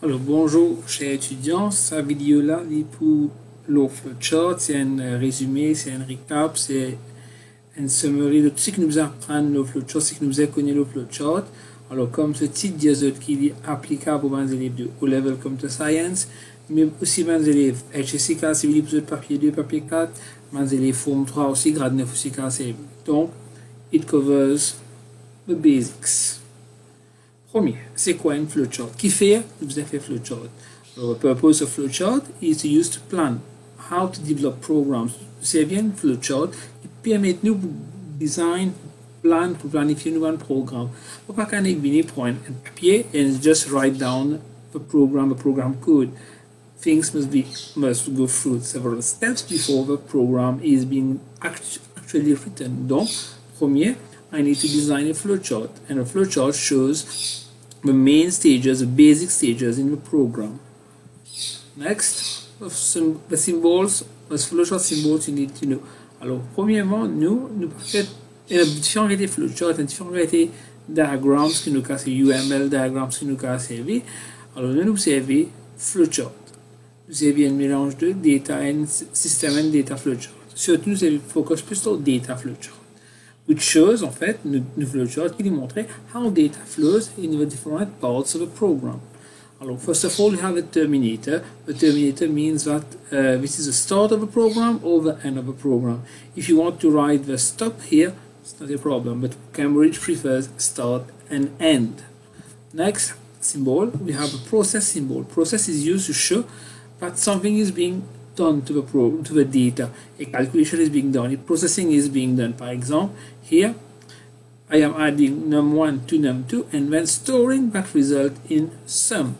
Alors bonjour chers étudiants, cette vidéo là est pour le flowchart, c'est un résumé, c'est un recap, c'est un summary de tout ce que nous apprend le flowchart, ce que nous a connu le flowchart. Alors comme ce titre dit qu'il est applicable aux élèves de haut level computer science, mais aussi aux élèves HSC civil épisode papier 2, papier 4, aux élèves forme 3 aussi, grade 9 aussi civil. Donc, it covers the basics. Premier, c'est quoi une flowchart? Qui fait? Nous avons fait flowchart. The purpose of flowchart is to use to plan how to develop programs. C'est bien flowchart qui permet nous de design, plan, pour planifier un programme. Pour pas qu'on ait prendre un papier and just write down the program code. Things must go through several steps before the program is being actually written. Donc, premier, I need to design a flowchart, and a flowchart shows the main stages, the basic stages in the program. Next, the symbols, the flowchart symbols you need to know. Alors, premièrement, nous faisons différentes variétés de flowchart, différentes variétés de diagrammes qui nous cassent, UML diagrammes qui nous cassent. Alors, nous observons flowchart. Nous observons un mélange de data and system and data flowchart. Surtout, nous avons focus plus sur data flowchart, which shows, en fait, une flowchart qui montre how data flows in the different parts of a program. Alors, first of all, we have a terminator. The terminator means that this is the start of a program or the end of a program. If you want to write the stop here, it's not a problem, but Cambridge prefers start and end. Next symbol, we have a process symbol. Process is used to show that something is being done to the data. A calculation is being done, a processing is being done. For example, here I am adding num1 to num2 and then storing that result in sum.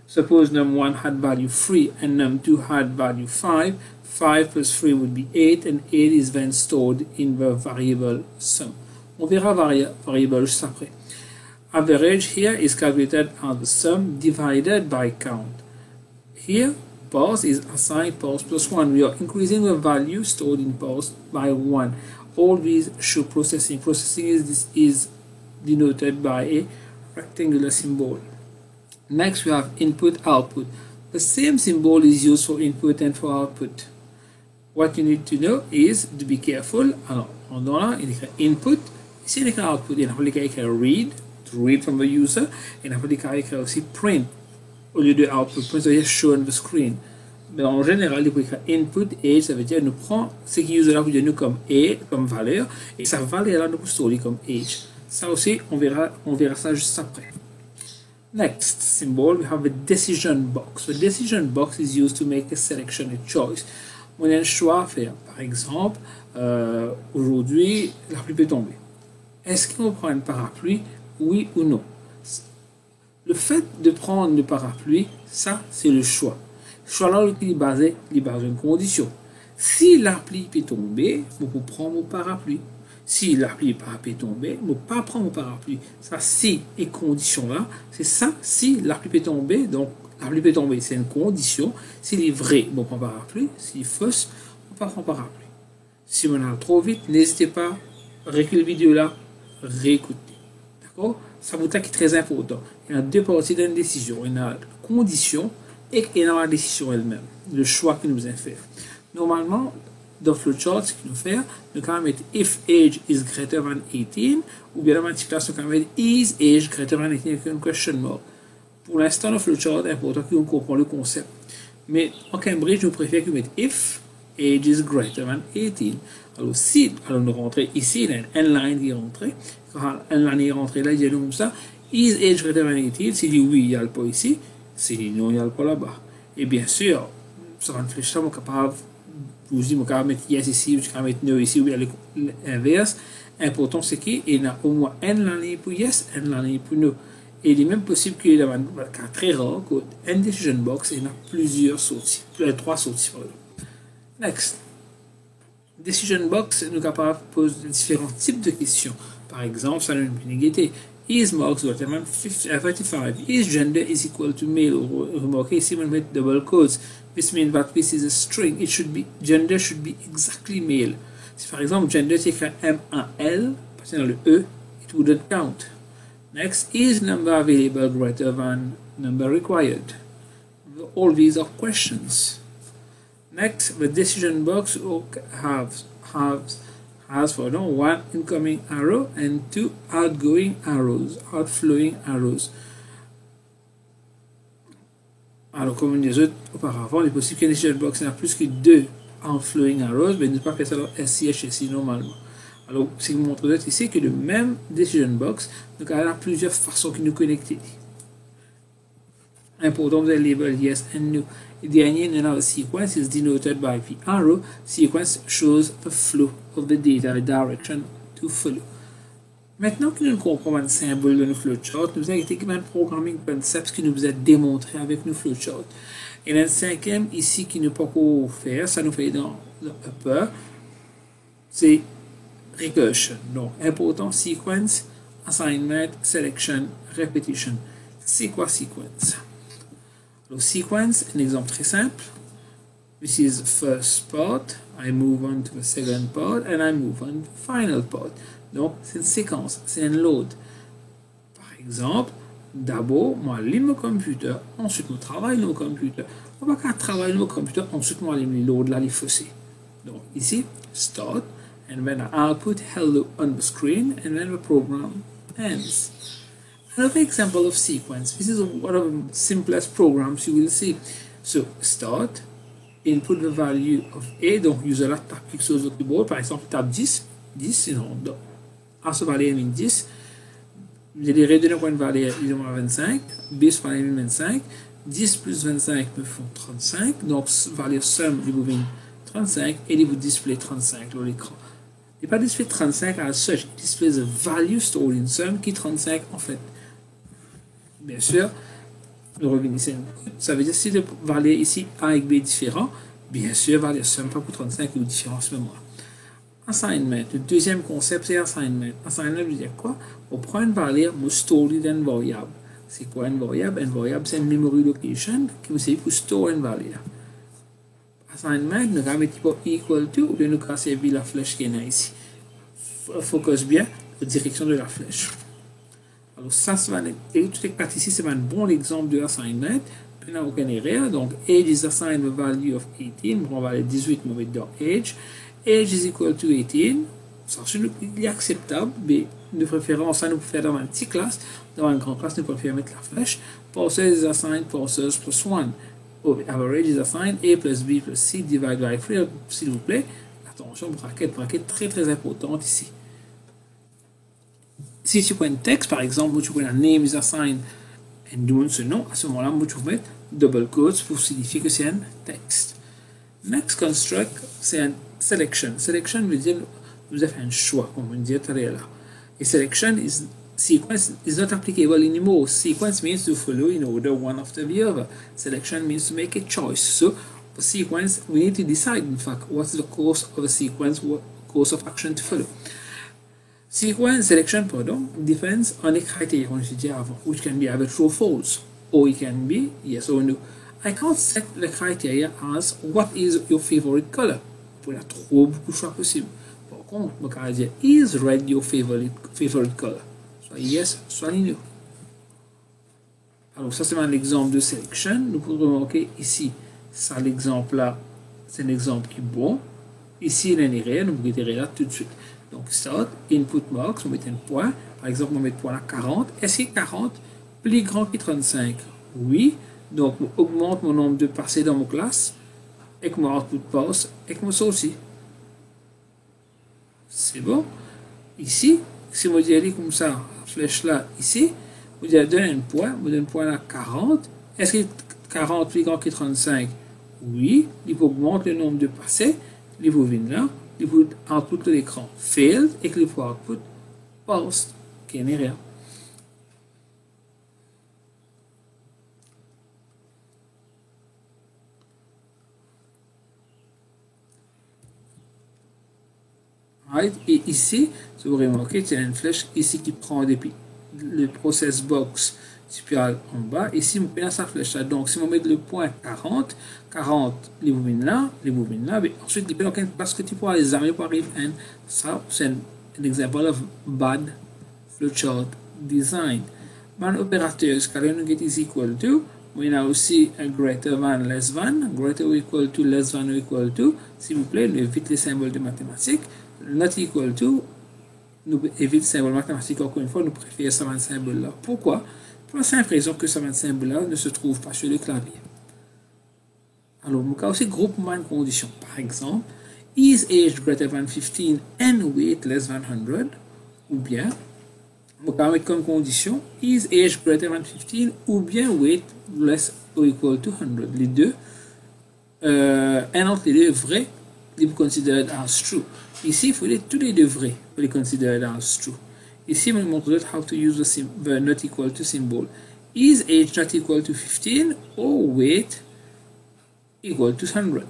Suppose num1 had value 3 and num2 had value 5. 5 plus 3 would be 8, and 8 is then stored in the variable sum. On verra variable juste après. Average here is calculated as the sum divided by count. Here, parse is assigned parse plus 1. We are increasing the value stored in parse by 1. All these show processing. Processing is denoted by a rectangular symbol. Next, we have input, output. The same symbol is used for input and for output. What you need to know is to be careful. Alors, on a input, ici il y a output. Il y a read, to read from the user, et il y a aussi print. Au lieu de output, print, ça veut dire show on the screen. Mais en général, il peut écrire input, age, ça veut dire nous prend ce qui user là pour dire nous comme age, comme valeur, et sa valeur là nous story comme age. Ça aussi, on verra ça juste après. Next symbol, we have a decision box. The decision box is used to make a selection, a choice. On a un choix à faire. Par exemple, aujourd'hui, la pluie peut tomber. Est-ce qu'on prend un parapluie, oui ou non? Le fait de prendre le parapluie, ça, c'est le choix. Le choix là, il est basé sur une condition. Si la pluie peut tomber, je peux prendre mon parapluie. Si la pluie peut tomber, je ne peux pas prendre mon parapluie. Ça, si et condition là, c'est ça. Si la pluie peut tomber, donc la pluie peut tomber, c'est une condition. S'il est vrai, on prend parapluie. S'il est fausse, on ne prend pas parapluie. Si on a trop vite, n'hésitez pas, reculez la vidéo là, réécoutez. D'accord? Ça vous est très important. Il y a deux parties d'une décision. Il y a la condition et il y a la décision elle-même. Le choix que nous allons faire. Normalement, dans le flowchart, ce qu'il nous fait, nous allons mettre if age is greater than 18, ou bien dans la multiplication, nous allons mettre is age greater than 18 avec une question mark. Pour l'instant, dans le flowchart, c'est important qu'on comprenne le concept. Mais en Cambridge, nous préférons qu'on mette if age is greater than 18. Alors, si nous rentrons ici, il y a une line qui est rentrée. Quand une line est rentrée là, il y a comme ça, is age greater than 18, s'il dit oui, il n'y a pas ici, s'il dit non, il n'y a pas là-bas. Et bien sûr, ça va réfléchir, on est capable, vous dites, on peut mettre yes ici, ou on peut mettre no ici, ou bien l'inverse. Important, c'est qu'il y a au moins une ligne pour yes, une ligne pour no. Et il est même possible qu'il y ait un cas très rare, qu'une decision box, il y a plusieurs sorties, trois sorties. Next. Decision box nous capable de poser différents types de questions. Par exemple, ça nous peut is marks greater than 55? Is gender is equal to male? Remarquez ici, on met double quotes. This means that this is a string. Gender should be exactly male. Si par exemple, gender c'est écrit M-A-L, passé dans le E, it wouldn't count. Next, is number available greater than number required. All these are questions. Next, the decision box has for now one incoming arrow and two outgoing arrows, outflowing arrows. Alors, comme on disait auparavant, il est possible qu'une decision box n'a plus que deux outflowing arrows, mais ne pas faire ça dans SCH ici normalement. Alors, c'est vous montre ici que le même decision box, donc, elle a plusieurs façons de nous connecter. Important, the label yes and no. The in our sequence is denoted by the arrow. Sequence shows the flow of the data, the direction to follow. Maintenant que nous comprenons le symbole de nos flowcharts, nous avons été un programming concept qui nous a démontré avec nos flowcharts. Et le cinquième ici qui nous peut faire, ça nous fait dans le upper, c'est recursion. Donc, important, sequence, assignment, selection, repetition. C'est quoi sequence? Alors, sequence, un exemple très simple. This is the first part. I move on to the second part and I move on to the final part. Donc, c'est une séquence, c'est un load. Par exemple, d'abord, moi, j'allume mon computer, ensuite, je travaille mon computer. On va pas travailler mon computer, ensuite, moi, j'allume le load là, les fossés. Donc, ici, start, and then I output hello on the screen, and then the program ends. Another example of sequence. This is one of the simplest programs you will see. So, start, input the value of A, donc user là tape quelque chose au keyboard, par exemple, tape 10, sinon, A se valait 10, j'ai les redonner une valeur 25, B se valait 25, 10 plus 25 me font 35, donc valeur somme, il vous vient 35, et il vous display 35 sur l'écran. Il n'est pas display 35 à search, il display the value stored in sum qui est 35 en fait. Bien sûr, nous revenons ici. Ça veut dire si le valeur ici A et B est différent, bien sûr, valeur somme pas pour 35 ou différence même. Assignment. Le deuxième concept, c'est assignment. Assignment veut dire quoi? On prend une valeur, on store une variable. C'est quoi une variable? Une variable, c'est une memory location qui vous sert pour store une valeur. Assignment, nous allons mettre equal to, ou bien nous allons servir la flèche qui est là ici. Focus bien la direction de la flèche. Alors, ça, et tout est parti ici, c'est un bon exemple de assignment. Puis, on n'a aucune erreur. Donc, age is assigned the value of 18. On va aller 18, on va mettre dans age. Age is equal to 18. Ça, c'est acceptable, mais de préférence, ça nous peut faire dans une petite classe. Dans une grande classe, nous pouvons mettre la flèche. Parses is assigned parses plus 1. Average is assigned A plus B plus C divided by 3. S'il vous plaît, attention, bracket très très importante ici. Si tu prends un texte, par exemple, tu prends un name is assigned et nous ce nom, à ce moment-là, tu peux mettre double quotes pour signifier que c'est un texte. Next construct, c'est un selection. Selection veut dire vous avez fait un choix, comme on dit tout à l'heure. Et selection is sequence is not applicable anymore. Sequence means to follow in order one after the other. Selection means to make a choice. So for sequence, we need to decide, in fact, what's the course of a sequence, what course of action to follow. Sequence selection, depends on a criteria, which can be either true or false, or it can be yes or no. I can't set the criteria as what is your favorite color. Pour la trop beaucoup de choix possible. Par contre, je peux dire is red your favorite color. Soit yes, soit no. Alors ça c'est un exemple de selection. Nous pouvons remarquer ici, ça l'exemple là, c'est un exemple qui est bon. Ici il y a une erreur, nous pouvons dire là tout de suite. Donc, start, input marks, on met un point. Par exemple, on met le point à 40. Est-ce que 40 plus grand que 35? Oui. Donc, on augmente mon nombre de passés dans mon classe. Et que mon output passe. Et que mon sortie. C'est bon. Ici, si on dit comme ça, la flèche là, ici, on dit donne un point. On donne un point à 40. Est-ce que 40 plus grand que 35? Oui. Il faut augmenter le nombre de passés. Il faut venir là. Il faut output de l'écran failed et qu'il faut output passed, qui n'est rien. Right. Et ici, si vous remarquez, il y a une flèche ici qui prend depuis le process box supérieur en bas. Ici, on met sa flèche là. Donc, si on met le point 40, les mouvements là, mais ensuite, il peut y parce que tu peux les amis pour arriver à ça, c'est un exemple of bad flowchart design. One operator get is equal to, we now see a greater than, less than, greater or equal to, less than or equal to. S'il vous plaît, nous évitez les symboles de mathématiques. Not equal to, nous évitez les symboles mathématiques encore une fois, nous préférons ce symbole-là. Pourquoi? Pour la simple raison que ce symbole-là ne se trouve pas sur le clavier. Alors, on a aussi groupement de conditions. Par exemple, is age greater than 15 and weight less than 100? Ou bien, on va mettre comme condition is age greater than 15 ou bien weight less or equal to 100. Les deux, un entre les deux vrai, ils sont considered as true. Ici, il faut les tous les deux vrais pour les considered as true. Ici, on montre how to use the not equal to symbol. Is age not equal to 15 or weight equal to 100?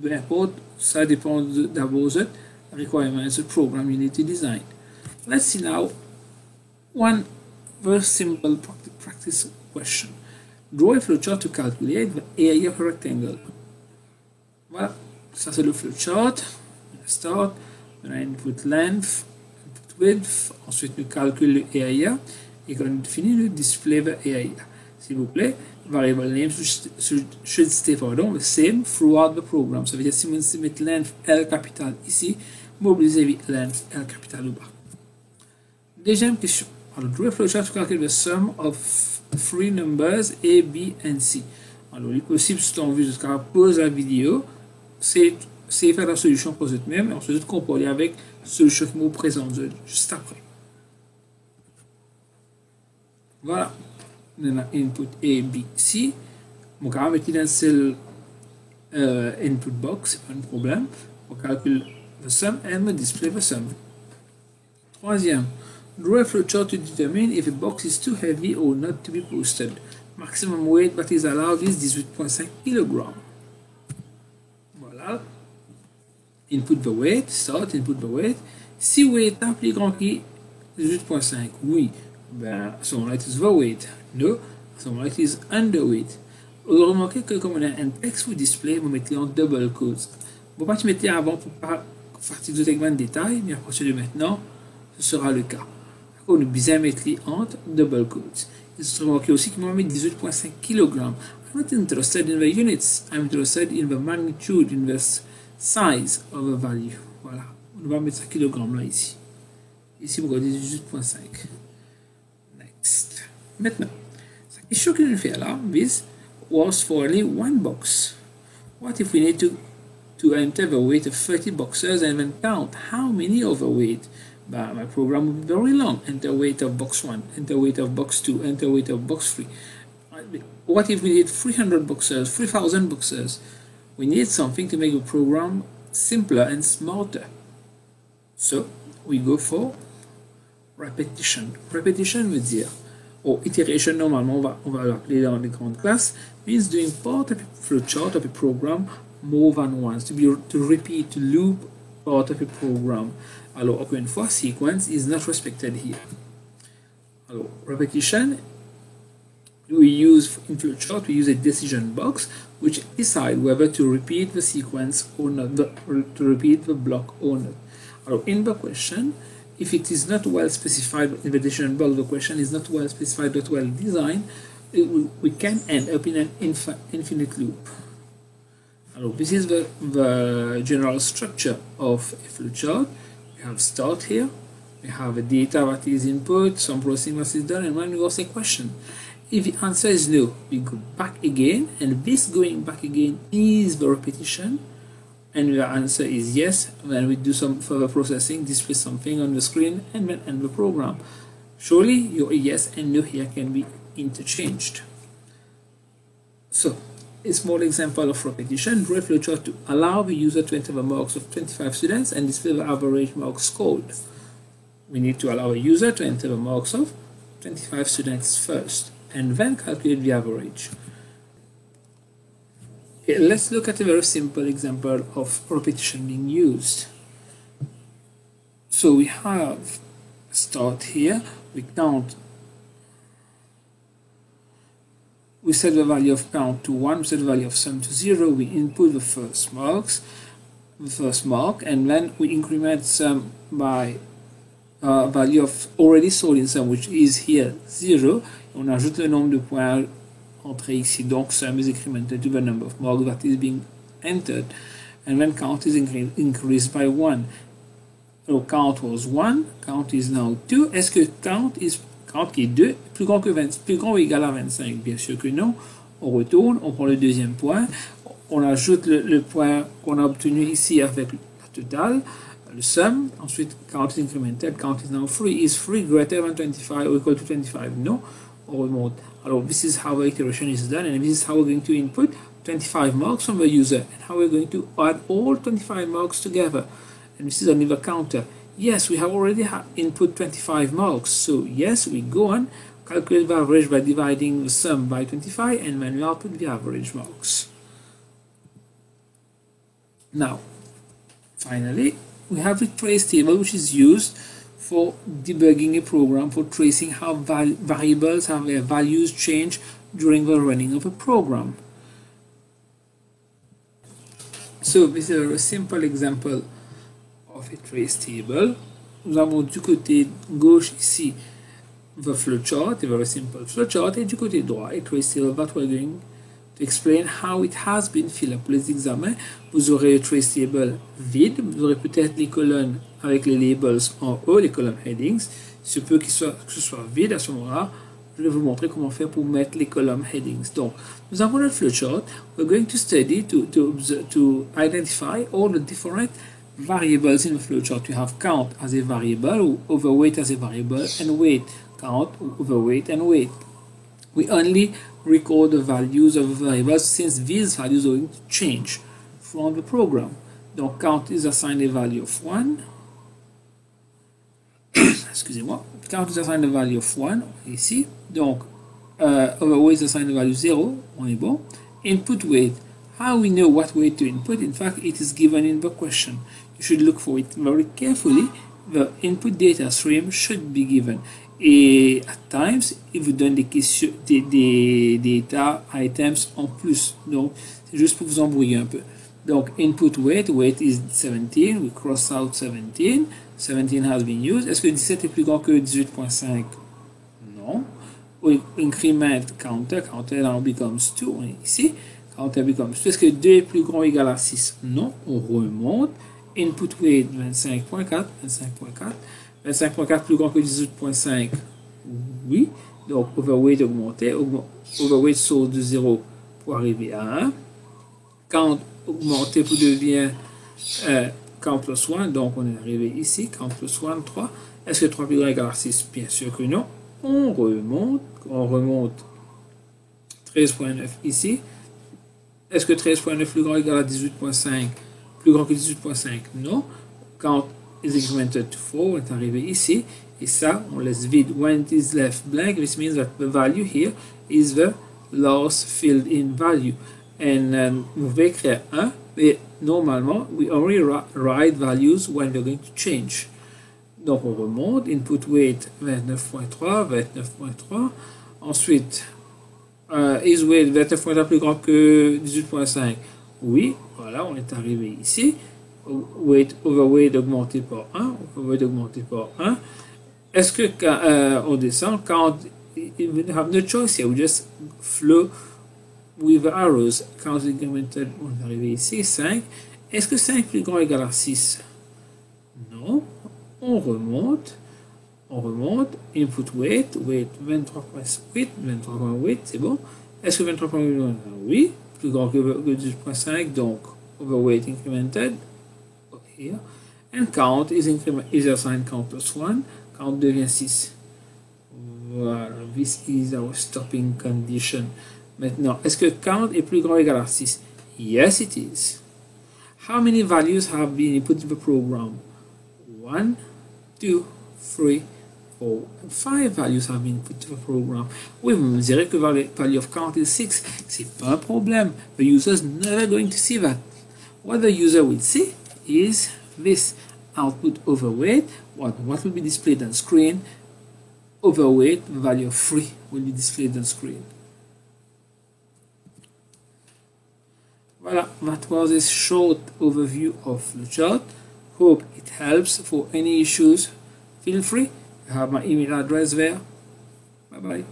Peu importe, ça dépend d'abord the requirements of the program you need to design. Let's see now one very simple practice question. Draw a flowchart to calculate the area of a rectangle. Voilà, ça c'est le flowchart. Start, on a input length, input width, ensuite nous calculons le area et quand on finit, nous display the area. S'il vous plaît, variable name should stay the same throughout the program. Ça veut dire si on met length L capital ici, mobiliser length L capital au bas. Deuxième question. Alors, draw a flowchart to calculate the sum of three numbers A, B and C. Alors, il est possible, si tu as envie jusqu'à pause la vidéo, c'est faire la solution pour vous-même et ensuite comparer avec la solution qui vous présente juste après. Voilà. On a input A, B, C. On va mettre dans celle input box, c'est pas un problème. On calcule the sum and on display the sum. Troisième. Draw a flowchart to determine if a box is too heavy or not to be posted. Maximum weight that is allowed is 18.5 kg. Voilà. Input the weight, start, input the weight. Si weight est plus grand que 18.5, oui, ben, à ce moment-là, it is the weight. No, à ce moment-là, it is underweight. Vous remarquez que comme on a un texte ou display, vous mettez en double quotes. Vous ne pouvez pas mettre avant pour pas fatiguer de détails, mais à partir de maintenant, ce sera le cas. On a bien mettre entre double quotes. Vous remarquez aussi qu'il m'a mis 18.5 kg. I'm not interested in the units. I'm interested in the magnitude, in the size of the value. Voilà. On va mettre ça kilogramme là ici. Ici, vous regardez 18.5. Next. Maintenant, la question que je fais là, this was for only one box. What if we need to enter the weight of 30 boxes and then count how many overweight? But my program will be very long. Enter weight of box 1, enter weight of box 2, enter weight of box 3. What if we need 300 boxes, 3,000 boxes? We need something to make the program simpler and smarter. So we go for repetition. Repetition veut dire, or iteration normalement on va l'appeler dans les grandes classes, means doing part of a flowchart of a program more than once, to repeat, to loop part of a program. Alors, encore une fois, sequence is not respected here. Alors, repetition, we use in flowchart, we use a decision box which decide whether to repeat the sequence or not, to repeat the block or not. Alors, in the question, if it is not well specified in the decision box, the question is not well specified, not well designed, we can end up in an infinite loop. Alors, this is the general structure of a flowchart. We have start here, we have a data that is input, some processing that is done, and when we ask a question. If the answer is no, we go back again, and this going back again is the repetition, and the answer is yes, then we do some further processing, display something on the screen, and then end the program. Surely your yes and no here can be interchanged. So, a small example of repetition, draw a flowchart to allow the user to enter the marks of 25 students and display the average marks scored. We need to allow a user to enter the marks of 25 students first, and then calculate the average. Okay, let's look at a very simple example of repetition being used. So we have start here, we count. We set the value of count to 1, we set the value of sum to 0, we input the first mark, and then we increment sum by value of already sold in sum, which is here 0. On ajoute le nombre de points entrés ici. Donc sum is incremented to the number of marks that is being entered. And then count is increased by 1. So count was 1, count is now 2. Est-ce que count qui est 2, plus grand ou égal à 25? Bien sûr que non. On retourne, on prend le deuxième point, on ajoute le point qu'on a obtenu ici avec la totale, le sum. Ensuite, count is incremented, count is now 3. Is 3 greater than 25 or equal to 25? No. On remonte. Alors, this is how the iteration is done, and this is how we're going to input 25 marks from the user, and how we're going to add all 25 marks together. And this is only the counter. Yes, we have already input 25 marks, so yes, we go on, calculate the average by dividing the sum by 25, and then we output the average marks. Now, finally, we have the trace table, which is used for debugging a program, for tracing how variables have their values change during the running of a program. So this is a simple example of a trace table. Nous avons du côté gauche ici the flowchart, a very simple flowchart, et du côté droit a trace table that we're going to explain how it has been filled up. Pour les examens, vous aurez le trace table vide, vous aurez peut-être les colonnes avec les labels en haut, les column headings. Il se peut que ce soit vide. À ce moment-là, je vais vous montrer comment faire pour mettre les column headings. Donc, nous avons le flowchart. We're going to study to identify all the different variables in the flowchart. You have count as a variable, overweight as a variable, and weight. Count, overweight, and weight. We only record the values of the variables since these values are going to change from the program. Donc, count is assigned a value of 1. Excusez-moi. Count is assigned a value of 1, ici. Donc, overweight is assigned a value 0, on est bon. Input weight. How we know what weight to input? In fact, it is given in the question. You should look for it very carefully. The input data stream should be given. Et at times, il vous donne des data items en plus. Donc, c'est juste pour vous embrouiller un peu. Donc, input weight, weight is 17. We cross out 17. 17 has been used. Est-ce que 17 est plus grand que 18.5? Non. Increment counter, counter now becomes 2. On est ici. Counter becomes 2. Est-ce que 2 est plus grand ou égal à 6? Non. On remonte. Input weight 25.4. 25.4. 25.4 plus grand que 18.5? Oui. Donc, overweight augmenté. Overweight saute de 0 pour arriver à 1. Count augmenté pour devenir count plus 1. Donc, on est arrivé ici. Count plus 1, 3. Est-ce que 3 plus grand égale à 6? Bien sûr que non. On remonte. On remonte 13.9 ici. Est-ce que 13.9 plus grand égale à 18.5? Plus grand que 18.5? Non. Count is incremented to 4, on est arrivé ici, et ça, on laisse vide. When it is left blank, this means that the value here is the last filled in value. And vous pouvez écrire 1, mais normalement, we only write values when they're going to change. Donc, on remonte, input weight 29.3, 29.3. Ensuite, is weight 29.3 plus grand que 18.5? Oui, voilà, on est arrivé ici. Weight, overweight augmenté par 1, overweight augmenté par 1. Est-ce que quand on descend, quand we have no choice here, we just flow with the arrows. Quand incremented, on est arrivé ici, 5. Est-ce que 5 plus grand égal à 6? Non. On remonte, input weight, weight 23.8, 23.8, c'est bon. Est-ce que 23.8? Oui, plus grand que 18.5, donc overweight incremented. Here. And count is assigned count plus 1. Count devient 6. Voilà, this is our stopping condition. Maintenant, est-ce que count est plus grand ou égal à 6? Yes, it is. How many values have been input in the program? 1, 2, 3, 4, and 5 values have been put to the program. Oui, vous me direz que the value of count is 6. C'est pas un problème. The user is never going to see that. What the user will see is this output overweight. What will be displayed on screen? Overweight, the value of 3 will be displayed on screen. Voilà, that was a short overview of the chart. Hope it helps. For any issues, feel free. I have my email address there. Bye bye.